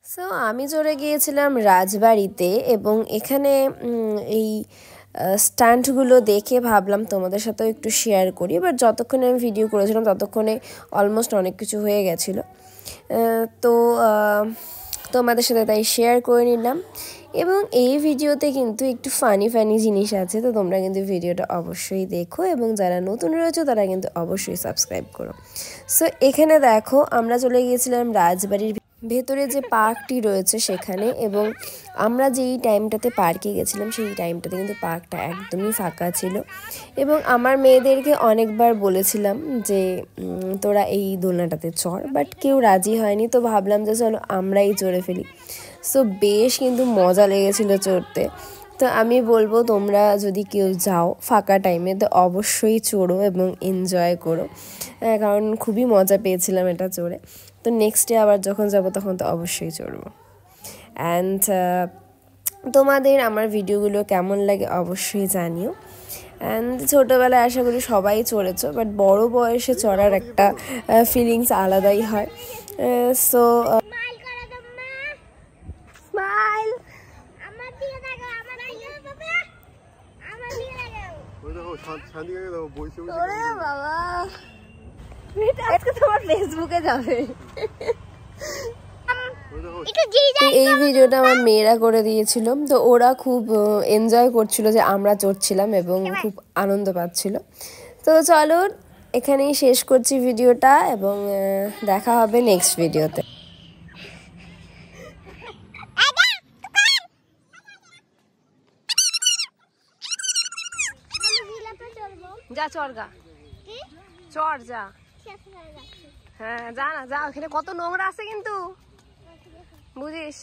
So আমি চলে গিয়েছিলাম রাজবাড়িতে এবং এখানে এই স্টান্টগুলো দেখে ভাবলাম তোমাদের সাথেও একটু শেয়ার করি। এবার যতক্ষণে আমি ভিডিও করেছিলাম ততক্ষণে অলমোস্ট অনেক কিছু হয়ে গেছিলো, তো তোমাদের সাথে তাই শেয়ার করে নিলাম। এবং এই ভিডিওতে কিন্তু একটু ফানি জিনিস আছে, তো তোমরা কিন্তু ভিডিওটা অবশ্যই দেখো এবং যারা নতুন রয়েছে তারা কিন্তু অবশ্যই সাবস্ক্রাইব করো। সো এখানে দেখো আমরা চলে গিয়েছিলাম রাজবাড়ির ভেতরে যে পার্কটি রয়েছে সেখানে, এবং আমরা যেই টাইমটাতে পার্কে গেছিলাম সেই টাইমটাতে কিন্তু পার্কটা একদমই ফাঁকা ছিল। এবং আমার মেয়েদেরকে অনেকবার বলেছিলাম যে তোরা এই দোলনাটাতে চড়, বাট কেউ রাজি হয়নি, তো ভাবলাম যে চলো আমরাই চড়ে ফেলি। সো বেশ কিন্তু মজা লেগেছিলো চড়তে। তো আমি বলবো তোমরা যদি কেউ যাও ফাঁকা টাইমে তো অবশ্যই চড়ো এবং এনজয় করো, কারণ খুবই মজা পেয়েছিলাম এটা চড়ে। তো নেক্সট ডে আবার যখন যাব তখন তো অবশ্যই চড়বো। অ্যান্ড তোমাদের আমার ভিডিওগুলো কেমন লাগে অবশ্যই জানিও। অ্যান্ড ছোটোবেলায় আশা করি সবাই চড়েছো, বাট বড় বয়সে চড়ার একটা ফিলিংস আলাদাই হয়। সো স্মাইল বাবা, আজকে তোমার ফেসবুকে যাবে। এই ভিডিওটা আমার মেয়েরা করে দিয়েছিল, তো ওরা খুব এনজয় করছিল যে আমরা চড়ছিলাম এবং খুব আনন্দ পাচ্ছিল। তো চলো এখানেই শেষ করছি ভিডিওটা এবং দেখা হবে নেক্সট ভিডিওতে। যা চড়গা, চড় যা। হ্যাঁ যা না, যা, ওখানে কত নোংরা আছে কিন্তু বুঝিস।